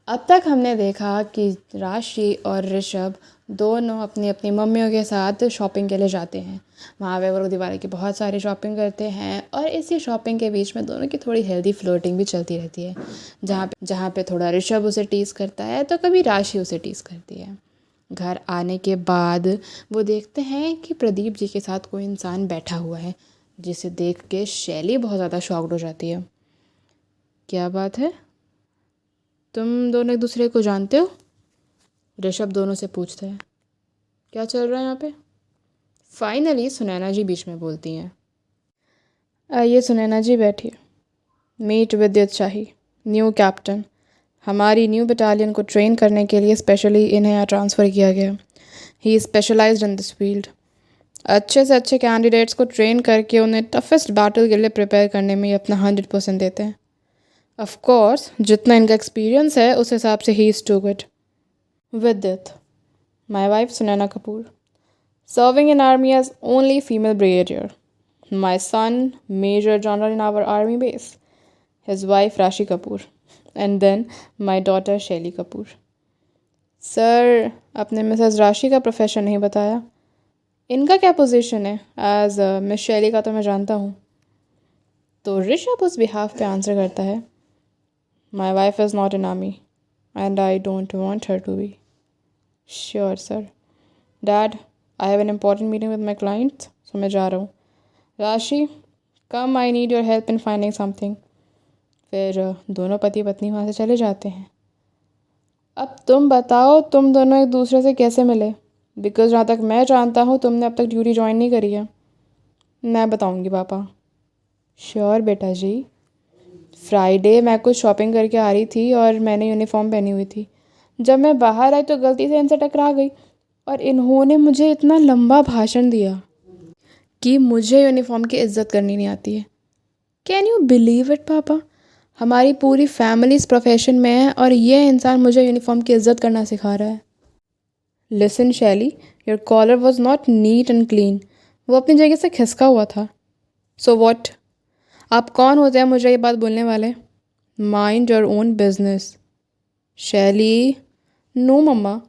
अब तक हमने देखा कि राशि और ऋषभ दोनों अपनी अपनी मम्मियों के साथ शॉपिंग के लिए जाते हैं। वहाँ पे वो लोग दिवाली की बहुत सारी शॉपिंग करते हैं और इसी शॉपिंग के बीच में दोनों की थोड़ी हेल्दी फ्लर्टिंग भी चलती रहती है, जहाँ पे थोड़ा ऋषभ उसे टीज़ करता है तो कभी राशि उसे टीज़ करती है। घर आने के बाद वो देखते हैं कि प्रदीप जी के साथ कोई इंसान बैठा हुआ है, जिसे देख के शैली बहुत ज़्यादा शॉक्ड हो जाती है। क्या बात है, तुम दोनों एक दूसरे को जानते हो? ऋषभ दोनों से पूछता है। क्या चल रहा है यहाँ पे? फाइनली सुनैना जी बीच में बोलती हैं। आइए सुनैना जी, बैठिए। Meet Vidyut Shahi, new captain. हमारी न्यू बटालियन को ट्रेन करने के लिए स्पेशली इन्हें यहाँ ट्रांसफ़र किया गया। He is specialised in this field. अच्छे से अच्छे कैंडिडेट्स को ट्रेन करके उन्हें टफेस्ट बैटल के लिए प्रिपेयर करने में ये अपना 100% देते हैं। ऑफ कोर्स जितना इनका एक्सपीरियंस है उस हिसाब से he is too good. Vidyut, my wife Sunaina Kapoor, serving in army as only female brigadier. My son, Major General in our army base. His wife Rashi Kapoor. And then my daughter Shelly Kapoor. Sir, आपने Mrs राशि का profession नहीं बताया। इनका क्या position है? As miss शैली का तो मैं जानता हूँ। तो ऋषभ उस बिहाफ पे आंसर करता है, my wife is not in army and I don't want her to be. Sure sir. Dad, I have an important meeting with my clients, so मैं जा रहा हूँ। Rashi, come, I need your help in finding something. फिर दोनों पति पत्नी वहाँ से चले जाते हैं। अब तुम बताओ, तुम दोनों एक दूसरे से कैसे मिले? बिकॉज जहाँ तक मैं जानता हूँ तुमने अब तक ड्यूटी ज्वाइन नहीं करी है। मैं बताऊँगी पापा। श्योर बेटा जी। फ्राइडे मैं कुछ शॉपिंग करके आ रही थी और मैंने यूनिफॉर्म पहनी हुई थी। जब मैं बाहर आई तो गलती से इनसे टकरा गई और इन्होंने मुझे इतना लंबा भाषण दिया कि मुझे यूनिफॉर्म की इज्जत करनी नहीं आती है। कैन यू बिलीव इट पापा? हमारी पूरी फैमिली इस प्रोफेशन में है और ये इंसान मुझे यूनिफॉर्म की इज्जत करना सिखा रहा है। Listen Shaili, your collar was not neat and clean. वो अपनी जगह से खिसका हुआ था। So what? आप कौन होते हैं मुझे ये बात बोलने वाले? Mind your own business. Shaili, no mamma,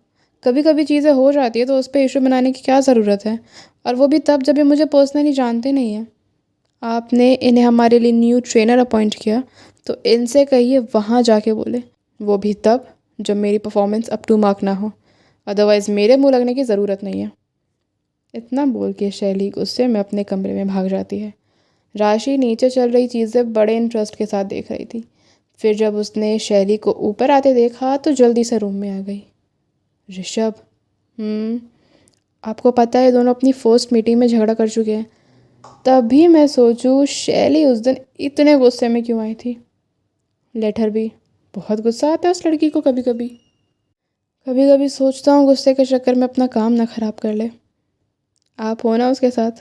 कभी कभी चीज़ें हो जाती है तो उस पर इशू बनाने की क्या ज़रूरत है, और वो भी तब जब ये मुझे पर्सनली जानते नहीं हैं। आपने इन्हें हमारे लिए न्यू ट्रेनर अपॉइंट किया तो इनसे कहिए वहाँ जाके बोले, वो भी तब जब मेरी परफॉर्मेंस अप टू मार्क ना हो, अदरवाइज़ मेरे मुंह लगने की ज़रूरत नहीं है। इतना बोल के शैली गुस्से में अपने कमरे में भाग जाती है। राशि नीचे चल रही चीज़ें बड़े इंटरेस्ट के साथ देख रही थी। फिर जब उसने शैली को ऊपर आते देखा तो जल्दी से रूम में आ गई। ऋषभ, आपको पता है दोनों अपनी फर्स्ट मीटिंग में झगड़ा कर चुके हैं। तभी मैं सोचूं शैली उस दिन इतने गुस्से में क्यों आई थी। लेट हर बी, बहुत गुस्सा आता है उस लड़की को कभी कभी। कभी कभी सोचता हूँ गुस्से के चक्कर में अपना काम ना ख़राब कर ले। आप हो ना उसके साथ,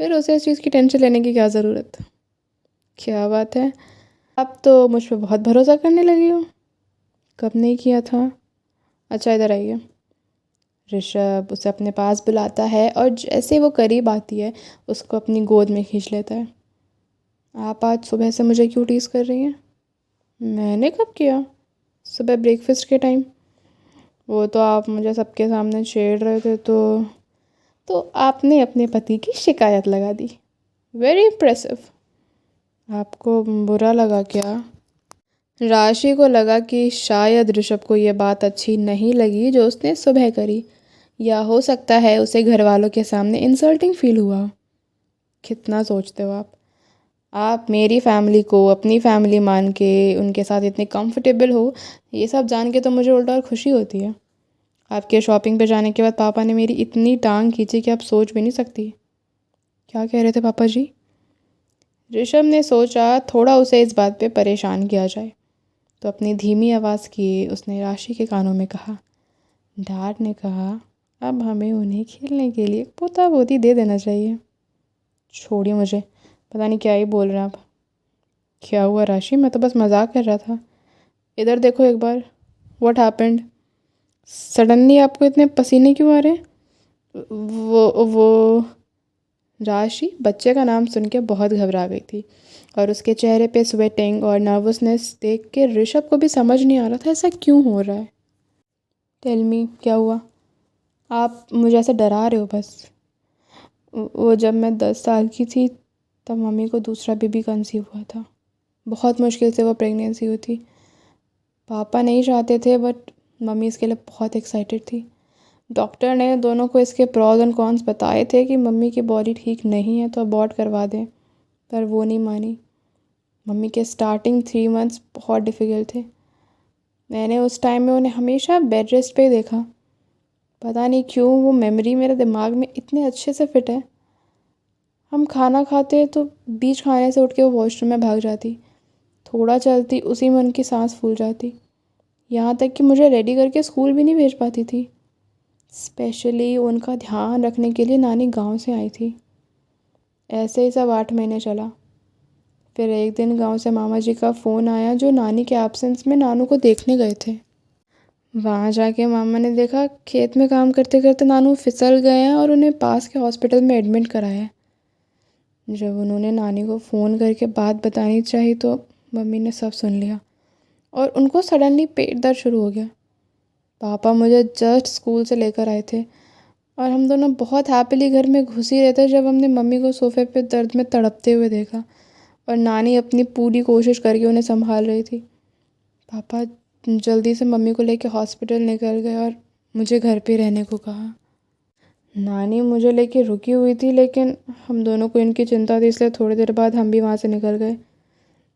फिर उसे इस चीज़ की टेंशन लेने की क्या ज़रूरत। क्या बात है, अब तो मुझ पर बहुत भरोसा करने लगी हो। कब नहीं किया था? अच्छा इधर आइए। ऋषभ उसे अपने पास बुलाता है और जैसे वो करीब आती है उसको अपनी गोद में खींच लेता है। आप आज सुबह से मुझे क्यों टीज़ कर रही हैं? मैंने कब किया? सुबह ब्रेकफास्ट के टाइम। वो तो आप मुझे सबके सामने छेड़ रहे थे तो आपने अपने पति की शिकायत लगा दी। Very impressive. आपको बुरा लगा क्या? राशि को लगा कि शायद ऋषभ को ये बात अच्छी नहीं लगी जो उसने सुबह करी, या हो सकता है उसे घर वालों के सामने इंसल्टिंग फील हुआ। कितना सोचते हो आप मेरी फैमिली को अपनी फैमिली मान के उनके साथ इतने कंफर्टेबल हो, ये सब जान के तो मुझे उल्टा और खुशी होती है। आपके शॉपिंग पे जाने के बाद पापा ने मेरी इतनी टांग खींची कि आप सोच भी नहीं सकती। क्या कह रहे थे पापा जी? ऋषभ ने सोचा थोड़ा उसे इस बात पे परेशान किया जाए, तो अपनी धीमी आवाज़ किए उसने राशि के कानों में कहा, डैड ने कहा अब हमें उन्हें खेलने के लिए पोता पोती दे देना चाहिए। छोड़िए मुझे, पता नहीं क्या ही बोल रहे हैं आप। क्या हुआ राशि, मैं तो बस मजाक कर रहा था। इधर देखो एक बार, व्हाट हैपेंड? सडनली आपको इतने पसीने क्यों आ रहे हैं? वो राशि बच्चे का नाम सुन के बहुत घबरा गई थी और उसके चेहरे पे स्वेटिंग और नर्वसनेस देख के ऋषभ को भी समझ नहीं आ रहा था ऐसा क्यों हो रहा है। टेल मी क्या हुआ? आप मुझे ऐसे डरा रहे हो बस। वो जब मैं 10 साल की थी तब मम्मी को दूसरा बेबी कंसीव हुआ था। बहुत मुश्किल से वो प्रेगनेंसी हुई थी। पापा नहीं चाहते थे बट मम्मी इसके लिए बहुत एक्साइटेड थी। डॉक्टर ने दोनों को इसके प्रॉज एंड कॉन्स बताए थे कि मम्मी की बॉडी ठीक नहीं है तो अबॉर्ट करवा दें, पर वो नहीं मानी। मम्मी के स्टार्टिंग 3 मंथ्स बहुत डिफ़िकल्ट थे। मैंने उस टाइम में उन्हें हमेशा बेड रेस्ट पे ही देखा। पता नहीं क्यों वो मेमोरी मेरे दिमाग में इतने अच्छे से फिट है। हम खाना खाते तो बीच खाने से उठ के वो वॉशरूम में भाग जाती, थोड़ा चलती उसी में उनकी सांस फूल जाती, यहाँ तक कि मुझे रेडी करके स्कूल भी नहीं भेज पाती थी। स्पेशली उनका ध्यान रखने के लिए नानी गांव से आई थी। ऐसे ही सब 8 महीने चला। फिर एक दिन गांव से मामा जी का फ़ोन आया जो नानी के एब्सेंस में नानू को देखने गए थे। वहाँ जाके मामा ने देखा खेत में काम करते करते नानू फिसल गए हैं और उन्हें पास के हॉस्पिटल में एडमिट कराया है। जब उन्होंने नानी को फ़ोन करके बात बतानी चाहिए तो मम्मी ने सब सुन लिया और उनको सडनली पेट दर्द शुरू हो गया। पापा मुझे जस्ट स्कूल से लेकर आए थे और हम दोनों बहुत हैप्पीली घर में घुस ही रहे थे जब हमने मम्मी को सोफे पे दर्द में तड़पते हुए देखा और नानी अपनी पूरी कोशिश करके उन्हें संभाल रही थी। पापा जल्दी से मम्मी को लेके हॉस्पिटल निकल गए और मुझे घर पे रहने को कहा। नानी मुझे लेके रुकी हुई थी लेकिन हम दोनों को इनकी चिंता थी इसलिए थोड़ी देर बाद हम भी वहाँ से निकल गए।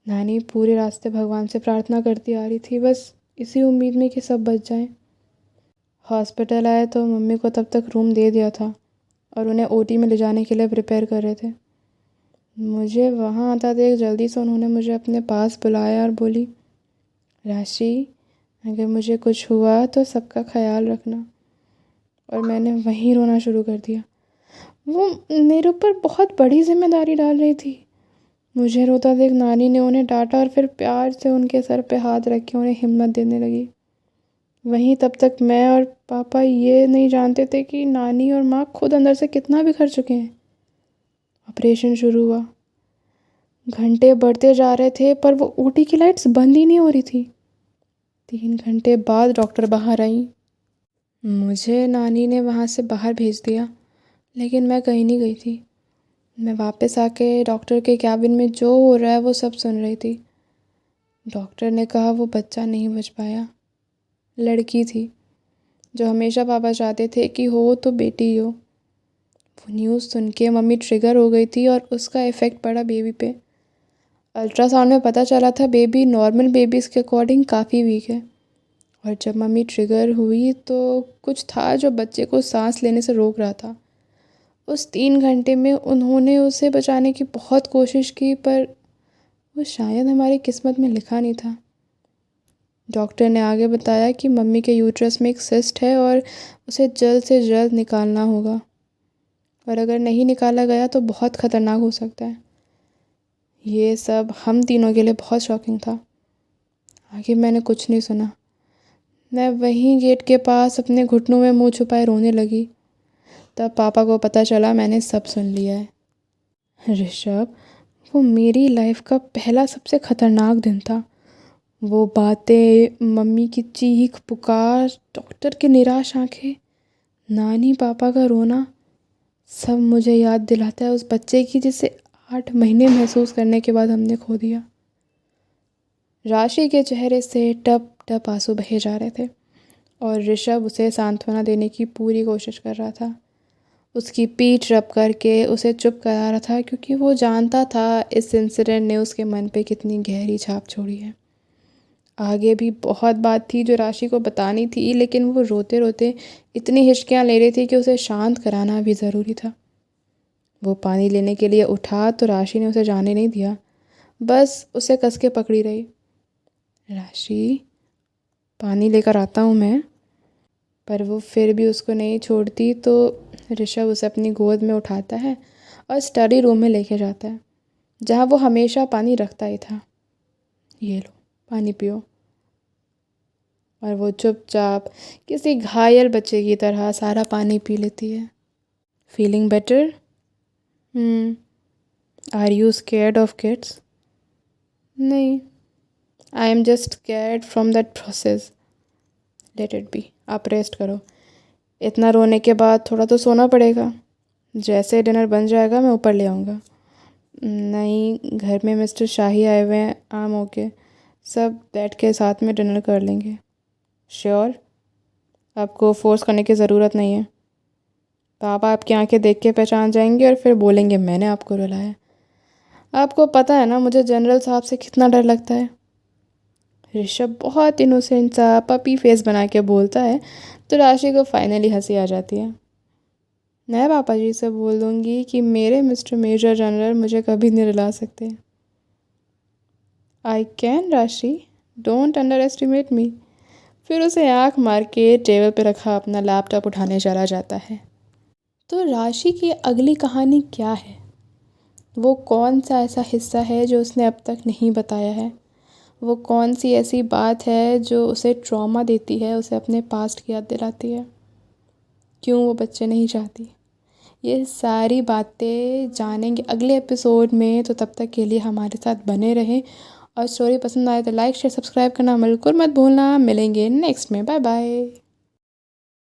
नानी पूरे रास्ते भगवान से प्रार्थना करती आ रही थी, बस इसी उम्मीद में कि सब बच जाएं। हॉस्पिटल आए तो मम्मी को तब तक रूम दे दिया था और उन्हें ओटी में ले जाने के लिए प्रिपेयर कर रहे थे। मुझे वहाँ आता देख जल्दी से उन्होंने मुझे अपने पास बुलाया और बोली, राशि अगर मुझे कुछ हुआ तो सबका ख्याल रखना। और मैंने वहीं रोना शुरू कर दिया। वो मेरे ऊपर बहुत बड़ी जिम्मेदारी डाल रही थी। मुझे रोता देख नानी ने उन्हें डांटा और फिर प्यार से उनके सर पे हाथ रख के उन्हें हिम्मत देने लगी। वहीं तब तक मैं और पापा ये नहीं जानते थे कि नानी और माँ खुद अंदर से कितना बिखर चुके हैं। ऑपरेशन शुरू हुआ। घंटे बढ़ते जा रहे थे पर वो ओटी की लाइट्स बंद ही नहीं हो रही थी। 3 घंटे बाद डॉक्टर बाहर आई। मुझे नानी ने वहाँ से बाहर भेज दिया लेकिन मैं कहीं नहीं गई थी। मैं वापस आके डॉक्टर के कैबिन में जो हो रहा है वो सब सुन रही थी। डॉक्टर ने कहा वो बच्चा नहीं बच पाया। लड़की थी जो हमेशा पापा चाहते थे कि हो तो बेटी ही हो। वो न्यूज़ सुन के मम्मी ट्रिगर हो गई थी और उसका इफ़ेक्ट पड़ा बेबी पे। अल्ट्रासाउंड में पता चला था बेबी नॉर्मल बेबीज़ के अकॉर्डिंग काफ़ी वीक है। और जब मम्मी ट्रिगर हुई तो कुछ था जो बच्चे को सांस लेने से रोक रहा था। उस 3 घंटे में उन्होंने उसे बचाने की बहुत कोशिश की पर वो शायद हमारी किस्मत में लिखा नहीं था। डॉक्टर ने आगे बताया कि मम्मी के यूट्रस में एक सिस्ट है और उसे जल्द से जल्द निकालना होगा और अगर नहीं निकाला गया तो बहुत ख़तरनाक हो सकता है। ये सब हम तीनों के लिए बहुत शॉकिंग था। आगे मैंने कुछ नहीं सुना। मैं वहीं गेट के पास अपने घुटनों में मुंह छुपाए रोने लगी। तब पापा को पता चला मैंने सब सुन लिया है। ऋषभ, वो मेरी लाइफ का पहला सबसे ख़तरनाक दिन था। वो बातें, मम्मी की चीख पुकार, डॉक्टर की निराश आंखें, नानी पापा का रोना, सब मुझे याद दिलाता है उस बच्चे की जिसे 8 महीने महसूस करने के बाद हमने खो दिया। राशि के चेहरे से टप टप आंसू बहे जा रहे थे और ऋषभ उसे सांत्वना देने की पूरी कोशिश कर रहा था। उसकी पीठ रब करके उसे चुप करा रहा था क्योंकि वो जानता था इस इंसिडेंट ने उसके मन पे कितनी गहरी छाप छोड़ी है। आगे भी बहुत बात थी जो राशि को बतानी थी लेकिन वो रोते रोते इतनी हिचकियाँ ले रही थी कि उसे शांत कराना भी ज़रूरी था। वो पानी लेने के लिए उठा तो राशि ने उसे जाने नहीं दिया, बस उसे कस के पकड़ी रही। राशि, पानी लेकर आता हूँ मैं। पर वो फिर भी उसको नहीं छोड़ती तो ऋषभ उसे अपनी गोद में उठाता है और स्टडी रूम में लेके जाता है जहाँ वो हमेशा पानी रखता ही था। ये लो पानी पियो। और वो चुपचाप किसी घायल बच्चे की तरह सारा पानी पी लेती है। Feeling better? Are you scared of kids? नहीं, I am just scared from that process. Let it be, आप रेस्ट करो। इतना रोने के बाद थोड़ा तो सोना पड़ेगा। जैसे डिनर बन जाएगा मैं ऊपर ले आऊँगा। नहीं, घर में मिस्टर शाही आए हुए हैं, आम ओके। सब बैठ के साथ में डिनर कर लेंगे। श्योर? आपको फोर्स करने की ज़रूरत नहीं है। पापा आपकी आंखें देख के पहचान जाएंगे और फिर बोलेंगे मैंने आपको रुलाया। आपको पता है ना मुझे जनरल साहब से कितना डर लगता है। ऋषभ बहुत इनोसेंट सा पपी फेस बना के बोलता है तो राशि को फाइनली हंसी आ जाती है। मैं पापा जी से बोल दूँगी कि मेरे मिस्टर मेजर जनरल मुझे कभी नहीं रुला सकते। आई कैन राशि, डोंट अंडर एस्टिमेट मी। फिर उसे आँख मार के टेबल पे रखा अपना लैपटॉप उठाने चला जाता है। तो राशि की अगली कहानी क्या है? वो कौन सा ऐसा हिस्सा है जो उसने अब तक नहीं बताया है? वो कौन सी ऐसी बात है जो उसे ट्रॉमा देती है, उसे अपने पास्ट की याद दिलाती है? क्यों वो बच्चे नहीं चाहती? ये सारी बातें जानेंगे अगले एपिसोड में। तो तब तक के लिए हमारे साथ बने रहें और स्टोरी पसंद आए तो लाइक शेयर सब्सक्राइब करना बिल्कुल मत भूलना। मिलेंगे नेक्स्ट में। Bye bye.